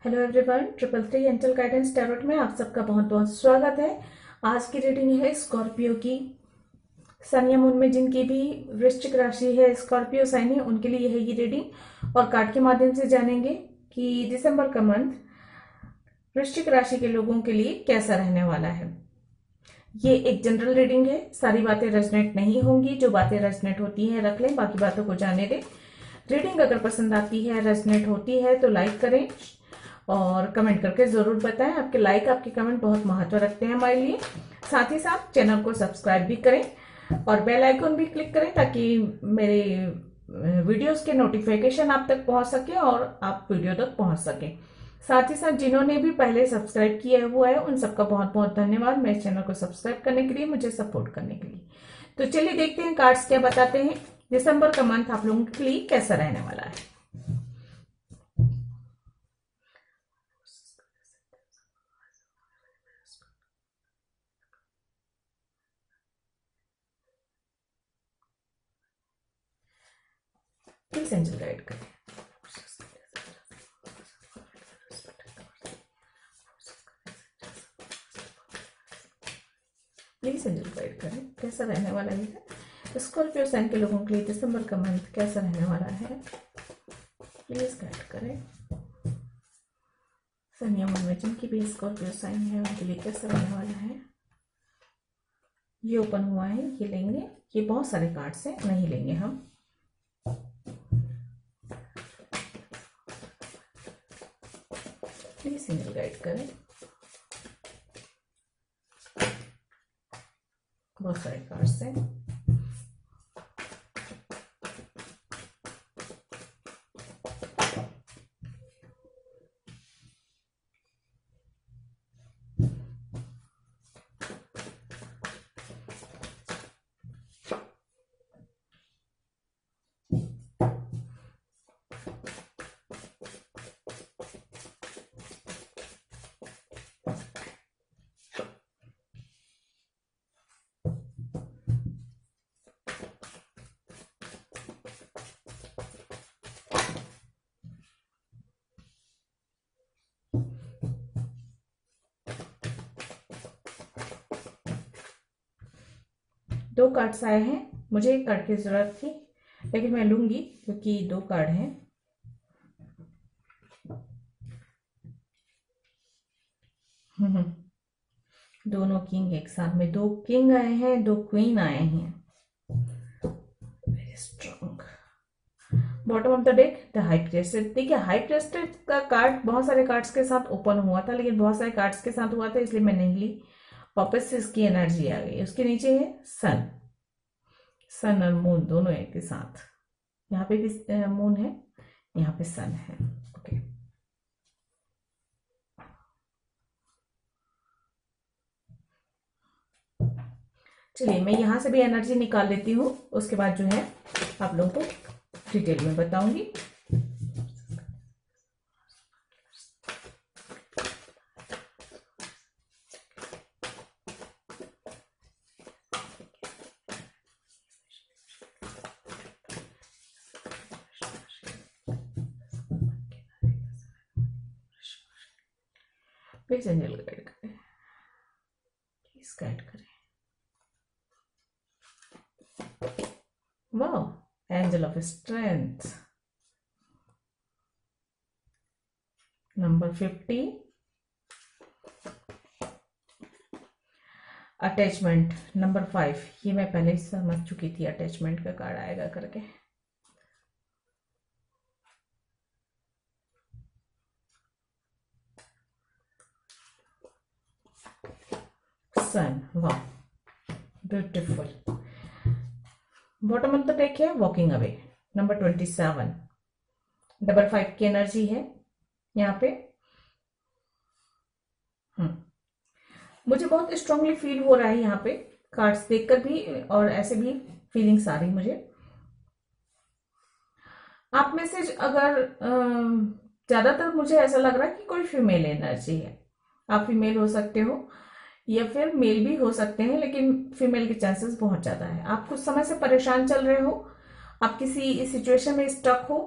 Hello everyone, 333 angel guidance tarot में आप सबका बहुत बहुत स्वागत है। आज की रीडिंग है स्कॉर्पियो की। सन या मून में जिनकी भी वृश्चिक राशि है, स्कॉर्पियो साइन है, उनके लिए है ये रीडिंग। और कार्ड के माध्यम से जानेंगे कि दिसंबर का मंथ वृश्चिक राशि के लोगों के लिए कैसा रहने वाला है। ये एक जनरल रीडिंग है, सारी बातें रेजोनेट नहीं होंगी। जो बातें रेजोनेट होती हैं रख लें, बाकी बातों को जाने दें। रीडिंग अगर पसंद आती है, रेजोनेट होती है तो लाइक करें और कमेंट करके जरूर बताएं। आपके लाइक, आपके कमेंट बहुत महत्व रखते हैं हमारे लिए। साथ ही साथ चैनल को सब्सक्राइब भी करें और बेल आइकन भी क्लिक करें ताकि मेरे वीडियोस के नोटिफिकेशन आप तक पहुंच सके और आप वीडियो तक पहुंच सके। साथ ही साथ जिन्होंने भी पहले सब्सक्राइब किया हुआ है उन सबका बहुत बहुत धन्यवाद मेरे चैनल को सब्सक्राइब करने के लिए, मुझे सपोर्ट करने के लिए। तो चलिए देखते हैं कार्ड्स क्या बताते हैं, दिसंबर का मंथ आप लोगों के लिए कैसा रहने वाला है। प्लीज एंजल गाइड करें। प्लीज एंजल गाइड करें, कैसा रहने वाला है स्कॉर्पियो साइन के लोगों के लिए दिसंबर का मंथ कैसा रहने वाला है। प्लीज गाइड करें। सन या मून में जिनकी भी स्कॉर्पियो साइन है उनके लिए कैसा रहने वाला है। ये ओपन हुआ है, ये लेंगे। ये बहुत सारे कार्ड्स हैं, नहीं लेंगे हम। प्लीज सिंगल गाइड करें। बहुत सारे कार्ड्स हैं। दो कार्ड्स आए हैं, मुझे एक कार्ड की जरूरत थी लेकिन मैं लूंगी क्योंकि दो कार्ड हैं। दोनों किंग एक साथ में, दो किंग आए हैं, दो क्वीन आए हैं। Very strong. Bottom of the deck the high priestess. देखिए हाई प्रिएस्टेस का कार्ड बहुत सारे कार्ड्स के साथ ओपन हुआ था लेकिन बहुत सारे कार्ड्स के साथ हुआ था इसलिए मैं नहीं ली। वापस से इसकी एनर्जी आ गई। उसके नीचे है सन। सन और मून दोनों एक के साथ। यहाँ पे भी मून है, यहाँ पे सन है। ओके, चलिए मैं यहाँ से भी एनर्जी निकाल लेती हूँ, उसके बाद जो है आप लोगों को डिटेल में बताऊंगी। प्लीज एंजल गाइड करें, प्लीज गाइड करें। वाह, angel of strength number 50। Attachment number 5। ये मैं पहले ही समझ चुकी थी अटैचमेंट का कार्ड आएगा करके। सन, वाह beautiful. Bottom of the deck है वॉकिंग अवे नंबर 27। डबल 5 की एनर्जी है यहाँ पे। मुझे बहुत स्ट्रांगली फील हो रहा है यहाँ पे कार्ड्स देखकर भी और ऐसे भी फीलिंग्स आ रही मुझे। आप में से अगर ज्यादातर मुझे ऐसा लग रहा है कि कोई फीमेल एनर्जी है। आप फीमेल हो सकते हो या फिर मेल भी हो सकते हैं लेकिन फीमेल के चांसेस बहुत ज्यादा है। आप कुछ समय से परेशान चल रहे हो, आप किसी सिचुएशन में स्टक हो,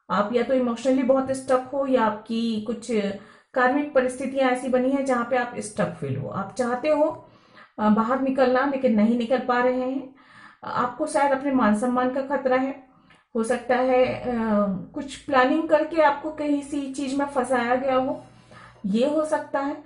आप या तो इमोशनली बहुत स्टक हो, या आपकी कुछ कार्मिक परिस्थितियां ऐसी बनी है जहां पे आप स्टक फील हो। आप चाहते हो बाहर निकलना, लेकिन नहीं निकल पा रहे हैं। आपको शायद अपने मान सम्मान का खतरा है। हो सकता है कुछ प्लानिंग करके आपको कहीं सी चीज में फंसाया गया हो, ये हो सकता है।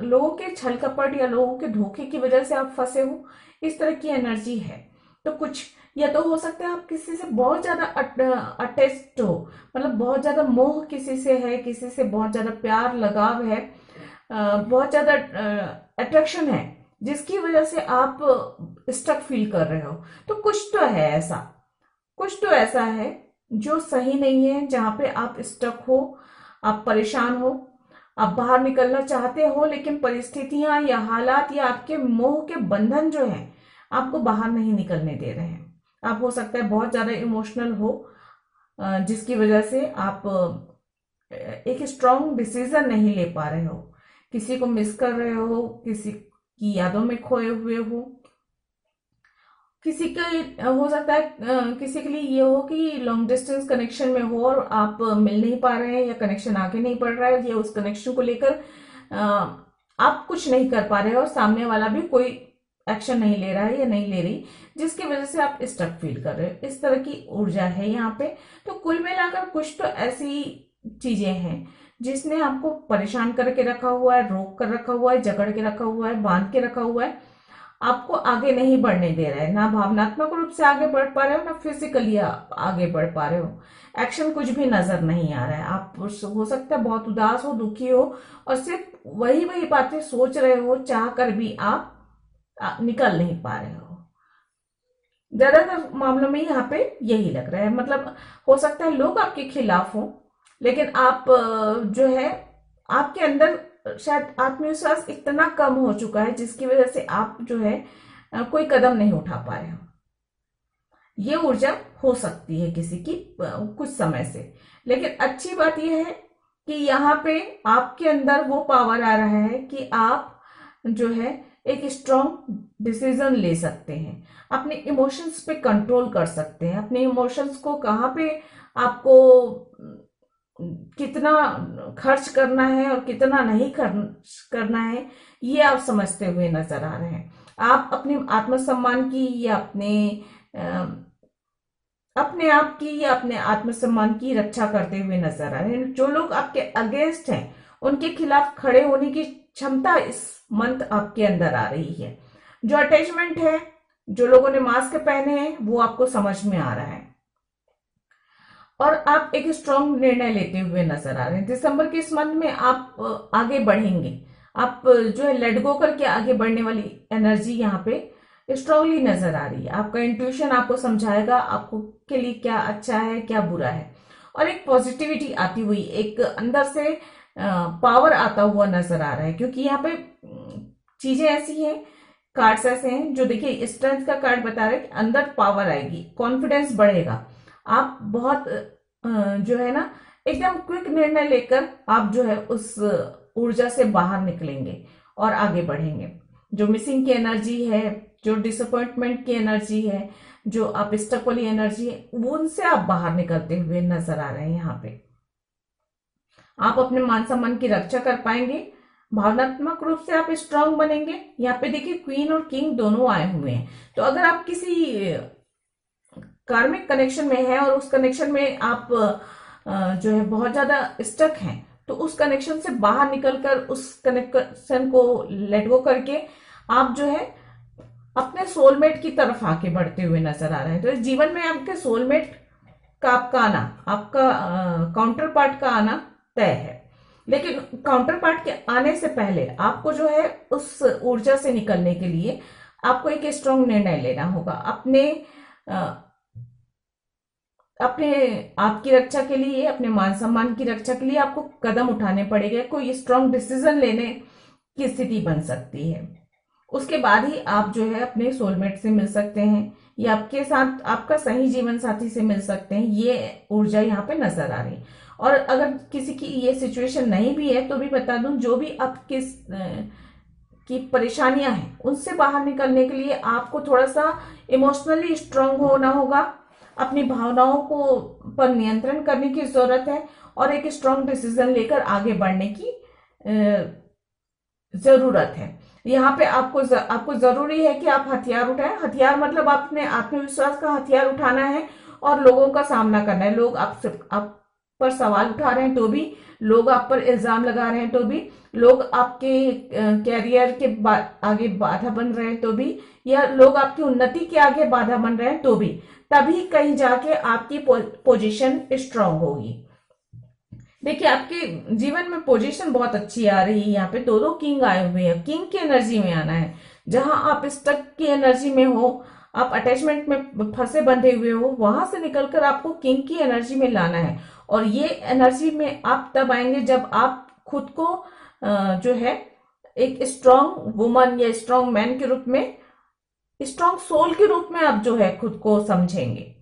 लोगों के छल कपट या लोगों के धोखे की वजह से आप फंसे हो, इस तरह की एनर्जी है। तो कुछ, या तो हो सकता है आप किसी से बहुत ज्यादा अटैच्ड हो, मतलब बहुत ज्यादा मोह किसी से है, किसी से बहुत ज्यादा प्यार लगाव है, बहुत ज्यादा अट्रैक्शन है, जिसकी वजह से आप स्टक फील कर रहे हो। तो कुछ तो है ऐसा, कुछ तो ऐसा है जो सही नहीं है, जहां पे आप स्टक हो, आप परेशान हो, आप बाहर निकलना चाहते हो, लेकिन परिस्थितियां या हालात या आपके मोह के बंधन जो है आपको बाहर नहीं निकलने दे रहे हैं। आप हो सकता है बहुत ज्यादा इमोशनल हो, जिसकी वजह से आप एक स्ट्रांग डिसीजन नहीं ले पा रहे हो, किसी को मिस कर रहे हो, किसी की यादों में खोए हुए हो। किसी के हो सकता है किसी के लिए ये हो कि लॉन्ग डिस्टेंस कनेक्शन में हो और आप मिल नहीं पा रहे हैं, या कनेक्शन आगे नहीं बढ़ रहा है, या उस कनेक्शन को लेकर आप कुछ नहीं कर पा रहे हो और सामने वाला भी कोई एक्शन नहीं ले रहा है या नहीं ले रही, जिसकी वजह से आप स्टक फील कर रहे हो। इस तरह की ऊर्जा है यहाँ पे। तो कुल मिलाकर कुछ तो ऐसी चीजें हैं जिसने आपको परेशान करके रखा हुआ है, रोक कर रखा हुआ है, जकड़ के रखा हुआ है, बांध के रखा हुआ है, आपको आगे नहीं बढ़ने दे रहा है। ना भावनात्मक रूप से आगे बढ़ पा रहे हो, ना फिजिकली आगे बढ़ पा रहे हो। एक्शन कुछ भी नजर नहीं आ रहा है। आप हो सकता है बहुत उदास हो, दुखी हो, और सिर्फ वही वही बातें सोच रहे हो, चाह कर भी आप निकल नहीं पा रहे हो। ज्यादातर मामलों में यहाँ पे यही लग रहा है। मतलब हो सकता है लोग आपके खिलाफ हो, लेकिन आप जो है, आपके अंदर शायद आत्मविश्वास इतना कम हो चुका है, जिसकी वजह से आप जो है कोई कदम नहीं उठा पा रहे हो। ये ऊर्जा हो सकती है किसी की कुछ समय से। लेकिन अच्छी बात यह है कि यहाँ पे आपके अंदर वो पावर आ रहा है कि आप जो है एक स्ट्रॉन्ग डिसीजन ले सकते हैं, अपने इमोशंस पे कंट्रोल कर सकते हैं। अपने इमोशंस को कहाँ पे आपको कितना खर्च करना है और कितना नहीं खर्च करना है, ये आप समझते हुए नजर आ रहे हैं। आप अपने आत्मसम्मान की या अपने आप की या अपने आत्मसम्मान की रक्षा करते हुए नजर आ रहे हैं। जो लोग आपके अगेंस्ट हैं, उनके खिलाफ खड़े होने की क्षमता इस मंथ आपके अंदर आ रही है। जो अटैचमेंट है, जो लोगों ने मास्क पहने हैं, वो आपको समझ में आ रहा है, और आप एक स्ट्रॉन्ग निर्णय लेते हुए नजर आ रहे हैं। दिसंबर के इस मंथ में आप आगे बढ़ेंगे। आप जो है लेट गो करके आगे बढ़ने वाली एनर्जी यहाँ पे स्ट्रांगली नजर आ रही है। आपका इंट्यूशन आपको समझाएगा आपको के लिए क्या अच्छा है, क्या बुरा है, और एक पॉजिटिविटी आती हुई, एक अंदर से पावर आता हुआ नजर आ रहा है। क्योंकि यहाँ पे चीजें ऐसी हैं, कार्ड्स ऐसे हैं जो, देखिए स्ट्रेंथ का कार्ड बता रहे हैं कि अंदर पावर आएगी, कॉन्फिडेंस बढ़ेगा। आप बहुत जो है ना, एकदम क्विक निर्णय लेकर आप जो है उस ऊर्जा से बाहर निकलेंगे और आगे बढ़ेंगे। जो मिसिंग की एनर्जी है, जो डिसअपॉइंटमेंट की एनर्जी है, जो आप स्टक वाली एनर्जी है, वो उनसे आप बाहर निकलते हुए नजर आ रहे हैं। यहाँ पे आप अपने मान सम्मान की रक्षा कर पाएंगे, भावनात्मक रूप से आप स्ट्रांग बनेंगे। यहाँ पे देखिए क्वीन और किंग दोनों आए हुए हैं। तो अगर आप किसी कार्मिक कनेक्शन में है और उस कनेक्शन में आप जो है बहुत ज्यादा स्टक हैं, तो उस कनेक्शन से बाहर निकलकर उस कनेक्शन को लेट गो करके आप जो है अपने सोलमेट की तरफ आगे बढ़ते हुए नजर आ रहे हैं। तो इस जीवन में आपके सोलमेट का आपका आना, आपका काउंटर पार्ट का आना तय है। लेकिन काउंटर पार्ट के आने से पहले आपको जो है उस ऊर्जा से निकलने के लिए आपको एक स्ट्रांग निर्णय लेना होगा। अपने आपकी रक्षा के लिए, अपने मान सम्मान की रक्षा के लिए आपको कदम उठाने पड़ेंगे। कोई स्ट्रांग डिसीजन लेने की स्थिति बन सकती है। उसके बाद ही आप जो है अपने सोलमेट से मिल सकते हैं, या आपके साथ आपका सही जीवन साथी से मिल सकते हैं। ये ऊर्जा यहाँ पे नजर आ रही। और अगर किसी की ये सिचुएशन नहीं भी है तो भी बता दूं, जो भी आपके की परेशानियां हैं, उनसे बाहर निकलने के लिए आपको थोड़ा सा इमोशनली स्ट्रांग होना होगा। अपनी भावनाओं को पर नियंत्रण करने की जरूरत है और एक स्ट्रांग डिसीजन लेकर आगे बढ़ने की जरूरत है। यहाँ पे आपको जरूरी है कि आप हथियार उठाएं। हथियार मतलब अपने आत्मविश्वास का हथियार उठाना है और लोगों का सामना करना है। लोग आप पर सवाल उठा रहे हैं तो भी, लोग आप पर इल्जाम लगा रहे हैं तो भी, लोग आपके कैरियर के आगे बाधा बन रहे हैं तो भी, या लोग आपकी उन्नति के आगे बाधा बन रहे हैं तो भी, तभी कहीं जाके आपकी पोजीशन स्ट्रांग होगी। देखिए, आपके जीवन में पोजीशन बहुत अच्छी आ रही है। यहाँ पे दो दो किंग आए हुए हैं। किंग की एनर्जी में आना है। जहां आप स्टक की एनर्जी में हो, आप अटैचमेंट में फंसे बंधे हुए हो, वहां से निकलकर आपको किंग की एनर्जी में लाना है। और ये एनर्जी में आप तब आएंगे जब आप खुद को जो है एक स्ट्रांग वुमन या स्ट्रांग मैन के रूप में, स्ट्रांग सोल के रूप में आप जो है खुद को समझेंगे,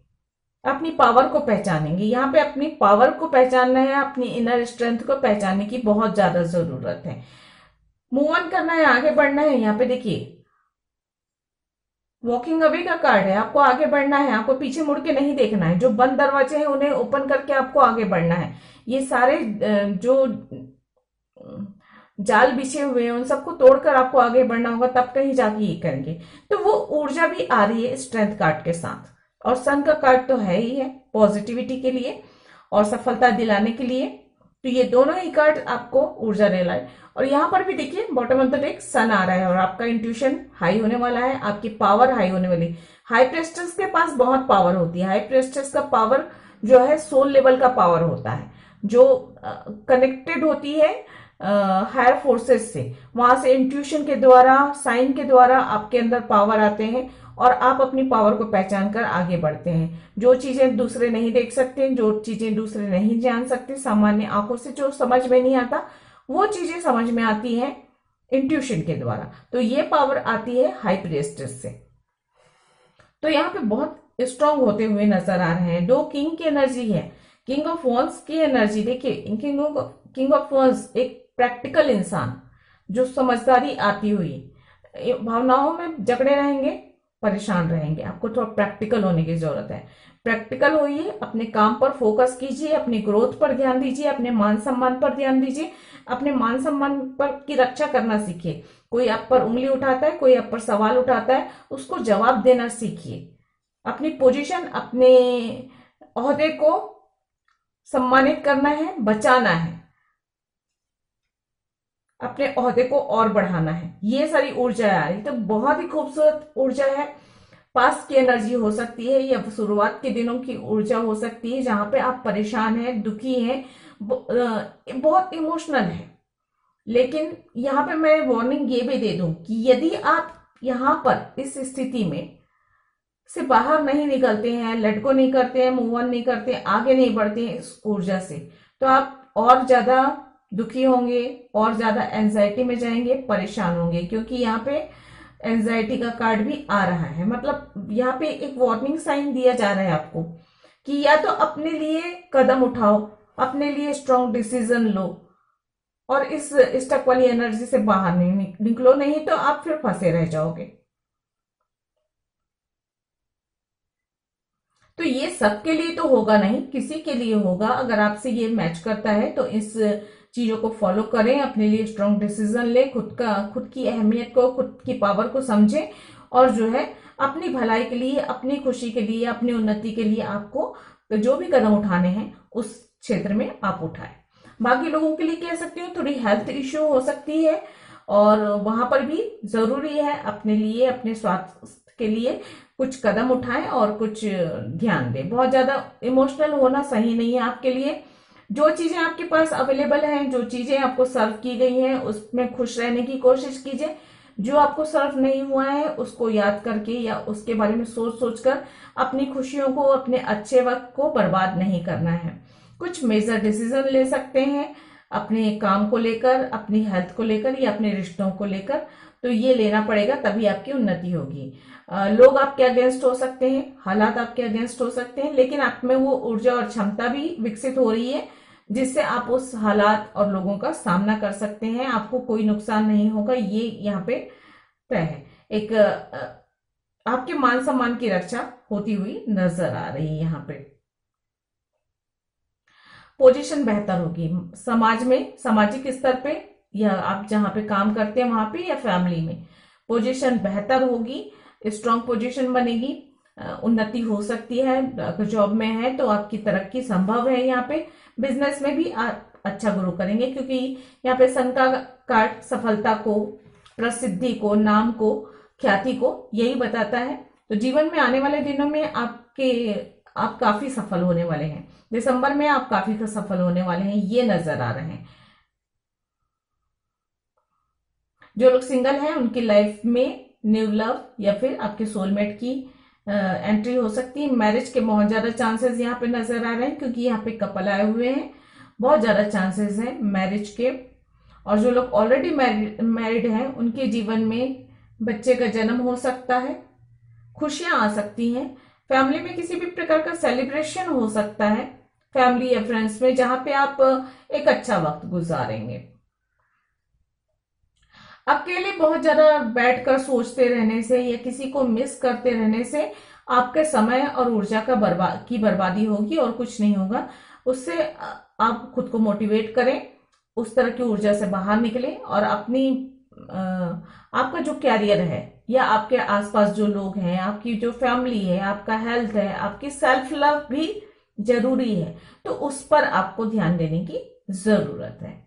अपनी पावर को पहचानेंगे। यहाँ पे अपनी पावर को पहचानना है, अपनी इनर स्ट्रेंथ को पहचानने की बहुत ज्यादा जरूरत है। मूव ऑन करना है, आगे बढ़ना है। यहाँ पे देखिए, वॉकिंग अवे का कार्ड है। आपको आगे बढ़ना है, आपको पीछे मुड़ के नहीं देखना है। जो बंद दरवाजे हैं उन्हें ओपन करके आपको आगे बढ़ना है। ये सारे जो जाल बिछे हुए हैं उन सबको तोड़कर आपको आगे बढ़ना होगा, तब कहीं जाके ये करेंगे। तो वो ऊर्जा भी आ रही है स्ट्रेंथ कार्ड के साथ। और सन का कार्ड तो है ही है पॉजिटिविटी के लिए और सफलता दिलाने के लिए। तो ये दोनों ही कार्ड आपको ऊर्जा दिलाए। और यहाँ पर भी देखिए, बॉटम ऑफ द डेक सन आ रहा है और आपका इंट्यूशन हाई होने वाला है, आपकी पावर हाई होने वाली। हाई प्रेस्टेस के पास बहुत पावर होती है। हाई प्रेस्टेस का पावर जो है सोल लेवल का पावर होता है, जो कनेक्टेड होती है हायर फोर्सेस से। वहां से इंट्यूशन के द्वारा, साइन के द्वारा आपके अंदर पावर आते हैं और आप अपनी पावर को पहचान कर आगे बढ़ते हैं। जो चीजें दूसरे नहीं देख सकते, जो चीजें दूसरे नहीं जान सकते, सामान्य आंखों से जो समझ में नहीं आता, वो चीजें समझ में आती हैं इंट्यूशन के द्वारा। तो ये पावर आती है हाई प्रिएस्टेस से। तो यहाँ पे बहुत स्ट्रांग होते हुए नजर आ रहे हैं। दो किंग की एनर्जी है, किंग ऑफ वॉन्स की एनर्जी। देखिए, किंग ऑफ वॉन्स एक प्रैक्टिकल इंसान, जो समझदारी आती हुई, भावनाओं में जकड़े रहेंगे, परेशान रहेंगे। आपको थोड़ा प्रैक्टिकल होने की जरूरत है। प्रैक्टिकल होइए, अपने काम पर फोकस कीजिए, अपनी ग्रोथ पर ध्यान दीजिए, अपने मान सम्मान पर ध्यान दीजिए। अपने मान सम्मान पर की रक्षा करना सीखिए। कोई आप पर उंगली उठाता है, कोई आप पर सवाल उठाता है, उसको जवाब देना सीखिए। अपनी पोजीशन, अपने ओहदे को सम्मानित करना है, बचाना है, अपने ओहदे को और बढ़ाना है। ये सारी ऊर्जा आ रही, तो बहुत ही खूबसूरत ऊर्जा है। पास्ट की एनर्जी हो सकती है या शुरुआत के दिनों की ऊर्जा हो सकती है, जहां पे आप परेशान हैं, दुखी हैं, बहुत इमोशनल है। लेकिन यहाँ पे मैं वार्निंग ये भी दे दूं कि यदि आप यहाँ पर इस स्थिति में से बाहर नहीं निकलते हैं, लेट गो नहीं करते हैं, मूव ऑन नहीं करते हैं, आगे नहीं बढ़ते हैं इस ऊर्जा से, तो आप और ज्यादा दुखी होंगे, और ज्यादा एंजाइटी में जाएंगे, परेशान होंगे। क्योंकि यहाँ पे एंजाइटी का कार्ड भी आ रहा है। मतलब यहाँ पे एक वार्निंग साइन दिया जा रहा है आपको कि या तो अपने लिए कदम उठाओ, अपने लिए स्ट्रांग डिसीजन लो और इस स्टक वाली एनर्जी से बाहर नहीं निकलो, नहीं तो आप फिर फंसे रह जाओगे। तो ये सबके लिए तो होगा नहीं, किसी के लिए होगा। अगर आपसे ये मैच करता है तो इस चीजों को फॉलो करें, अपने लिए स्ट्रांग डिसीजन ले, खुद की अहमियत को, खुद की पावर को समझें और जो है अपनी भलाई के लिए, अपनी खुशी के लिए, अपनी उन्नति के लिए आपको जो भी कदम उठाने हैं उस क्षेत्र में आप उठाएं। बाकी लोगों के लिए कह सकती हूँ, थोड़ी हेल्थ इश्यू हो सकती है और वहां पर भी जरूरी है अपने लिए, अपने स्वास्थ्य के लिए कुछ कदम उठाएं और कुछ ध्यान दें। बहुत ज्यादा इमोशनल होना सही नहीं है आपके लिए। जो चीजें आपके पास अवेलेबल हैं, जो चीजें आपको सर्व की गई हैं, उसमें खुश रहने की कोशिश कीजिए। जो आपको सर्व नहीं हुआ है उसको याद करके या उसके बारे में सोच सोचकर अपनी खुशियों को, अपने अच्छे वक्त को बर्बाद नहीं करना है। कुछ मेजर डिसीजन ले सकते हैं अपने काम को लेकर, अपनी हेल्थ को लेकर या अपने रिश्तों को लेकर। तो ये लेना पड़ेगा, तभी आपकी उन्नति होगी। लोग आपके अगेंस्ट हो सकते हैं, हालात आपके अगेंस्ट हो सकते हैं, लेकिन आप में वो ऊर्जा और क्षमता भी विकसित हो रही है जिससे आप उस हालात और लोगों का सामना कर सकते हैं। आपको कोई नुकसान नहीं होगा, ये यहाँ पे तय है। एक आपके मान सम्मान की रक्षा होती हुई नजर आ रही है। यहाँ पे पोजीशन बेहतर होगी समाज में, सामाजिक स्तर पे, या आप जहां पे काम करते हैं वहां पे, या फैमिली में पोजीशन बेहतर होगी, स्ट्रांग पोजीशन बनेगी, उन्नति हो सकती है। अगर जॉब में है तो आपकी तरक्की संभव है। यहाँ पे बिजनेस में भी आप अच्छा ग्रो करेंगे, क्योंकि यहाँ पे सन का कार्ड सफलता को, प्रसिद्धि को, नाम को, ख्याति को यही बताता है। तो जीवन में आने वाले दिनों में आप काफी सफल होने वाले हैं। दिसंबर में आप काफी सफल होने वाले हैं, ये नजर आ रहे हैं। जो लोग सिंगल हैं उनकी लाइफ में न्यू लव या फिर आपके सोलमेट की एंट्री हो सकती है। मैरिज के बहुत ज्यादा चांसेस यहाँ पे नजर आ रहे हैं, क्योंकि यहाँ पे कपल आए हुए हैं, बहुत ज्यादा चांसेस हैं मैरिज के। और जो लोग ऑलरेडी मैरिड हैं उनके जीवन में बच्चे का जन्म हो सकता है, खुशियां आ सकती हैं, फैमिली में किसी भी प्रकार का सेलिब्रेशन हो सकता है, फैमिली या फ्रेंड्स में, जहां पे आप एक अच्छा वक्त गुजारेंगे। अकेले बहुत ज्यादा बैठकर सोचते रहने से या किसी को मिस करते रहने से आपके समय और ऊर्जा का बर्बादी होगी, और कुछ नहीं होगा उससे। आप खुद को मोटिवेट करें, उस तरह की ऊर्जा से बाहर निकलें, और आपका जो कैरियर है, या आपके आसपास जो लोग हैं, आपकी जो फैमिली है, आपका हेल्थ है, आपकी सेल्फ लव भी जरूरी है, तो उस पर आपको ध्यान देने की जरूरत है।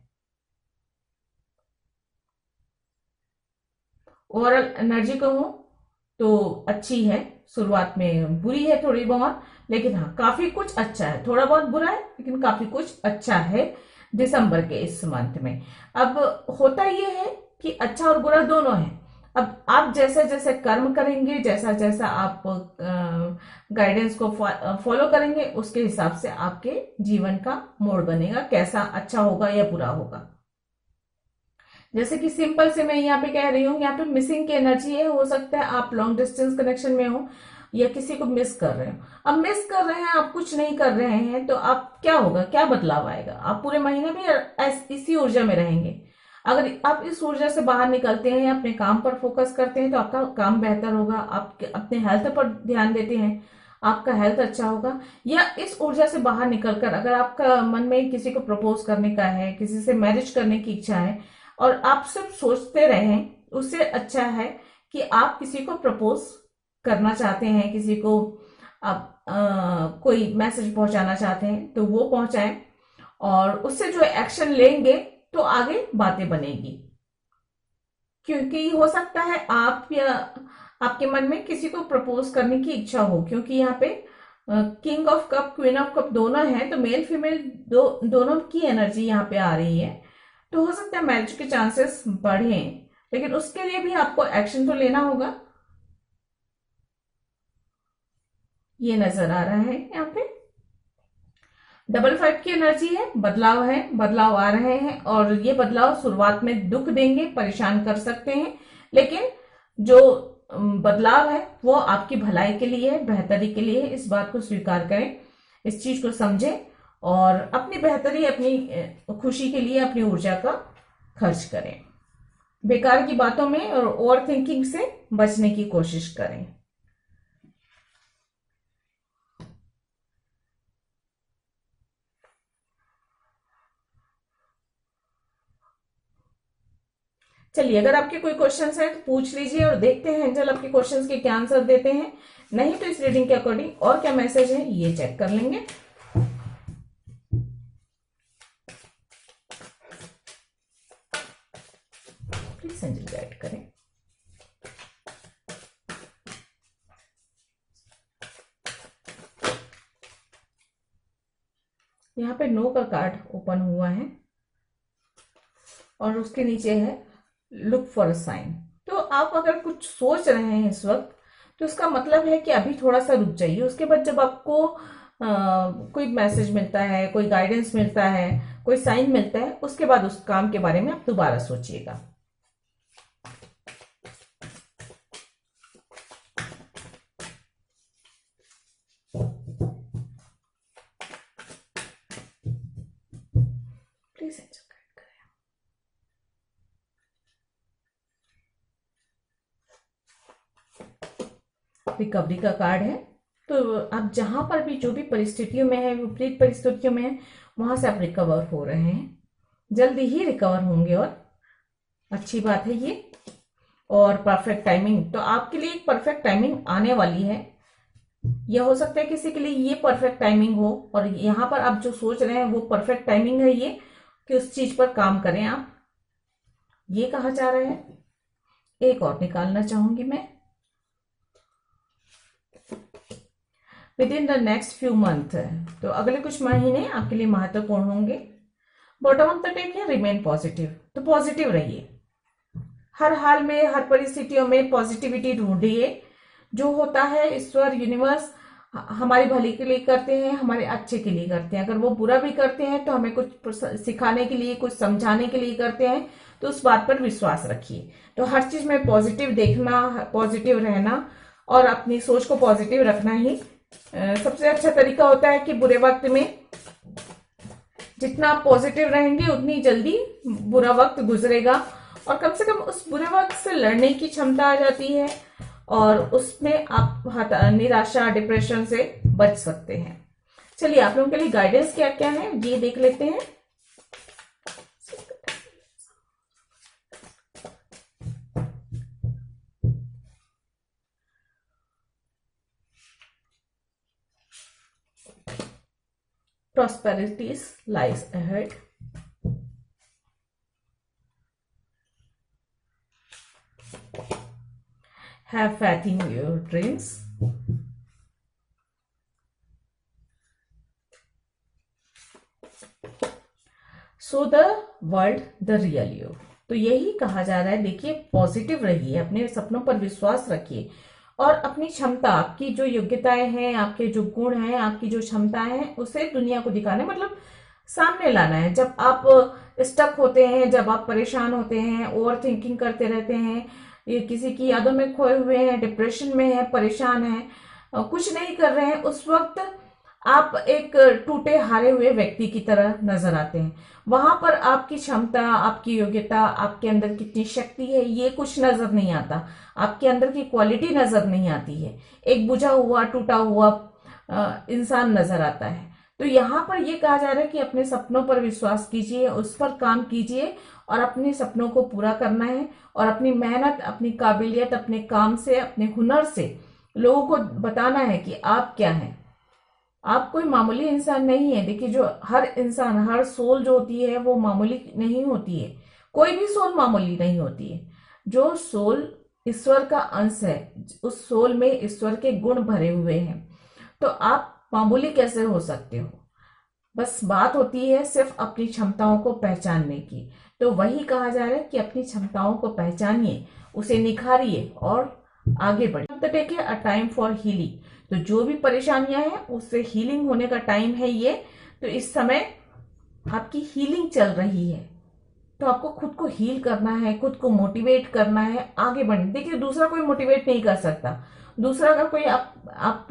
ओवरऑल एनर्जी कहूं तो अच्छी है, शुरुआत में बुरी है थोड़ी बहुत, लेकिन हाँ काफी कुछ अच्छा है। थोड़ा बहुत बुरा है लेकिन काफी कुछ अच्छा है दिसंबर के इस मंथ में। अब होता यह है कि अच्छा और बुरा दोनों है। अब आप जैसे जैसे कर्म करेंगे, जैसा जैसा आप गाइडेंस को फॉलो करेंगे, उसके हिसाब से आपके जीवन का मोड़ बनेगा, कैसा अच्छा होगा या बुरा होगा। जैसे कि सिंपल से मैं यहाँ पे कह रही हूँ, यहाँ पे मिसिंग की एनर्जी है। हो सकता है आप लॉन्ग डिस्टेंस कनेक्शन में हो या किसी को मिस कर रहे हो। अब मिस कर रहे हैं, आप कुछ नहीं कर रहे हैं, तो आप क्या होगा, क्या बदलाव आएगा? आप पूरे महीने भी इसी ऊर्जा में रहेंगे। अगर आप इस ऊर्जा से बाहर निकलते हैं, अपने काम पर फोकस करते हैं, तो आपका काम बेहतर होगा। आप अपने हेल्थ पर ध्यान देते हैं, आपका हेल्थ अच्छा होगा। या इस ऊर्जा से बाहर निकलकर अगर आपका मन में किसी को प्रपोज करने का है, किसी से मैरिज करने की इच्छा है, और आप सिर्फ सोचते रहें, उससे अच्छा है कि आप किसी को प्रपोज करना चाहते हैं, किसी को आप कोई मैसेज पहुंचाना चाहते हैं, तो वो पहुंचाएं, और उससे जो एक्शन लेंगे तो आगे बातें बनेगी। क्योंकि हो सकता है आप या आपके मन में किसी को प्रपोज करने की इच्छा हो, क्योंकि यहाँ पे king of cup, queen of cup दोनों है, तो मेल फीमेल दोनों की एनर्जी यहाँ पे आ रही है। तो हो सकता है मैरिज के चांसेस बढ़े, लेकिन उसके लिए भी आपको एक्शन तो लेना होगा। ये नजर आ रहा है यहाँ पे। डबल 5 की एनर्जी है, बदलाव आ रहे हैं, और ये बदलाव शुरुआत में दुख देंगे, परेशान कर सकते हैं, लेकिन जो बदलाव है वो आपकी भलाई के लिए है, बेहतरी के लिए है। इस बात को स्वीकार करें, इस चीज को समझें, और अपनी बेहतरी, अपनी खुशी के लिए अपनी ऊर्जा का खर्च करें। बेकार की बातों में और ओवर थिंकिंग से बचने की कोशिश करें। चलिए, अगर आपके कोई क्वेश्चंस हैं तो पूछ लीजिए, और देखते हैं एंजल आपके क्वेश्चंस के क्या आंसर देते हैं। नहीं तो इस रीडिंग के अकॉर्डिंग और क्या मैसेज है ये चेक कर लेंगे। प्लीज एंजल गाइड करें। यहाँ पे नो का कार्ड ओपन हुआ है, और उसके नीचे है लुक फॉर अ साइन। तो आप अगर कुछ सोच रहे हैं इस वक्त, तो इसका मतलब है कि अभी थोड़ा सा रुक जाइए। उसके बाद जब आपको कोई मैसेज मिलता है, कोई गाइडेंस मिलता है, कोई साइन मिलता है, उसके बाद उस काम के बारे में आप दोबारा सोचिएगा। प्लीज रिकवरी का कार्ड है, तो आप जहां पर भी जो भी परिस्थितियों में है, विपरीत परिस्थितियों में है, वहां से आप रिकवर हो रहे हैं, जल्दी ही रिकवर होंगे और अच्छी बात है ये। और परफेक्ट टाइमिंग, तो आपके लिए एक परफेक्ट टाइमिंग आने वाली है। यह हो सकता है किसी के लिए ये परफेक्ट टाइमिंग हो, और यहाँ पर आप जो सोच रहे हैं वो परफेक्ट टाइमिंग है ये, कि उस चीज पर काम करें आप, ये कहा जा रहा है। एक और निकालना चाहूंगी मैं। With in the next few month, तो अगले कुछ महीने आपके लिए महत्वपूर्ण होंगे। बॉटम ऑफ द डेक है रिमेन पॉजिटिव, तो पॉजिटिव रहिए, हर हाल में, हर परिस्थितियों में पॉजिटिविटी ढूंढिए। जो होता है ईश्वर, यूनिवर्स हमारी भली के लिए करते हैं, हमारे अच्छे के लिए करते हैं। अगर वो बुरा भी करते हैं तो हमें कुछ सिखाने के लिए, कुछ समझाने के लिए करते हैं, तो उस बात पर विश्वास रखिए। तो हर चीज में पॉजिटिव देखना, पॉजिटिव रहना और अपनी सोच को पॉजिटिव रखना ही सबसे अच्छा तरीका होता है। कि बुरे वक्त में जितना आप पॉजिटिव रहेंगे उतनी जल्दी बुरा वक्त गुजरेगा, और कम से कम उस बुरे वक्त से लड़ने की क्षमता आ जाती है, और उसमें आप निराशा, डिप्रेशन से बच सकते हैं। चलिए आप लोगों के लिए गाइडेंस क्या क्या है ये देख लेते हैं। Prosperity lies ahead. Have faith in your dreams. Show the world the real you. तो यही कहा जा रहा है। देखिए पॉजिटिव रहिए, अपने सपनों पर विश्वास रखिए, और अपनी क्षमता, आपकी जो योग्यताएं हैं, आपके जो गुण हैं, आपकी जो क्षमताएं हैं, उसे दुनिया को दिखाना, मतलब सामने लाना है। जब आप स्टक होते हैं, जब आप परेशान होते हैं, ओवर थिंकिंग करते रहते हैं, ये किसी की यादों में खोए हुए हैं, डिप्रेशन में है, परेशान है, कुछ नहीं कर रहे हैं, उस वक्त आप एक टूटे हारे हुए व्यक्ति की तरह नजर आते हैं। वहां पर आपकी क्षमता, आपकी योग्यता, आपके अंदर कितनी शक्ति है, ये कुछ नजर नहीं आता। आपके अंदर की क्वालिटी नजर नहीं आती है। एक बुझा हुआ, टूटा हुआ इंसान नजर आता है। तो यहाँ पर यह कहा जा रहा है कि अपने सपनों पर विश्वास कीजिए, उस पर काम कीजिए, और अपने सपनों को पूरा करना है, और अपनी मेहनत, अपनी काबिलियत, अपने काम से, अपने हुनर से लोगों को बताना है कि आप क्या हैं। आप कोई मामूली इंसान नहीं है। देखिए जो हर इंसान, हर सोल जो होती है वो मामूली नहीं होती है। कोई भी सोल मामूली नहीं होती है। जो सोल ईश्वर का अंश है, उस सोल में ईश्वर के गुण भरे हुए हैं। तो आप मामूली कैसे हो सकते हो? बस बात होती है सिर्फ अपनी क्षमताओं को पहचानने की। तो वही कहा जा रहा है कि अपनी क्षमताओं को पहचानिए, उसे निखारिए और आगे बढ़िए। तो देखिए अ टाइम फॉर हीलिंग, तो जो भी परेशानियां हैं उससे हीलिंग होने का टाइम है ये। तो इस समय आपकी हीलिंग चल रही है, तो आपको खुद को हील करना है, खुद को मोटिवेट करना है, आगे बढ़ने। देखिए दूसरा कोई मोटिवेट नहीं कर सकता। दूसरा अगर कोई आप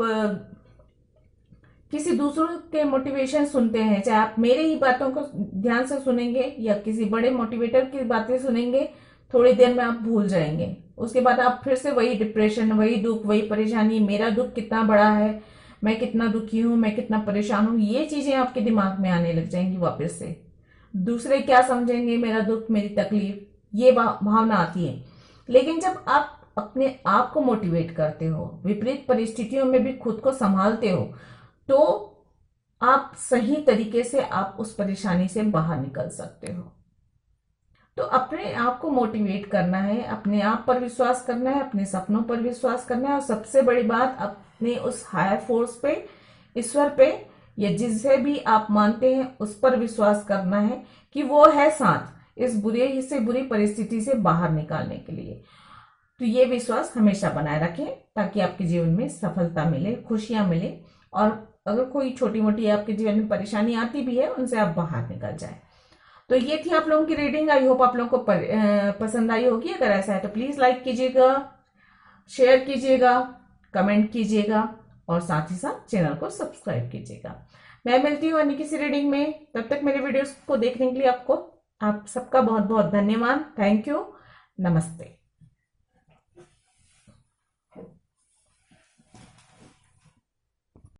किसी दूसरों के मोटिवेशन सुनते हैं, चाहे आप मेरे ही बातों को ध्यान से सुनेंगे या किसी बड़े मोटिवेटर की बातें सुनेंगे, थोड़ी देर में आप भूल जाएंगे। उसके बाद आप फिर से वही डिप्रेशन, वही दुख, वही परेशानी, मेरा दुख कितना बड़ा है, मैं कितना दुखी हूं, मैं कितना परेशान हूं, ये चीजें आपके दिमाग में आने लग जाएंगी वापस से। दूसरे क्या समझेंगे, मेरा दुख, मेरी तकलीफ, ये भावना आती है। लेकिन जब आप अपने आप को मोटिवेट करते हो, विपरीत परिस्थितियों में भी खुद को संभालते हो, तो आप सही तरीके से आप उस परेशानी से बाहर निकल सकते हो। तो अपने आप को मोटिवेट करना है, अपने आप पर विश्वास करना है, अपने सपनों पर विश्वास करना है, और सबसे बड़ी बात अपने उस हायर फोर्स पे, ईश्वर पे, या जिसे भी आप मानते हैं उस पर विश्वास करना है कि वो है साथ इस बुरे से बुरी परिस्थिति से बाहर निकालने के लिए। तो ये विश्वास हमेशा बनाए रखें ताकि आपके जीवन में सफलता मिले, खुशियां मिले, और अगर कोई छोटी मोटी आपके जीवन में परेशानी आती भी है उनसे आप बाहर निकल जाए। तो ये थी आप लोगों की रीडिंग। आई होप आप लोगों को पसंद आई होगी। अगर ऐसा है तो प्लीज लाइक कीजिएगा, शेयर कीजिएगा, कमेंट कीजिएगा, और साथ ही साथ चैनल को सब्सक्राइब कीजिएगा। मैं मिलती हूँ अन्य किसी रीडिंग में। तब तक मेरे वीडियोस को देखने के लिए आप सबका बहुत बहुत धन्यवाद। Thank you. नमस्ते।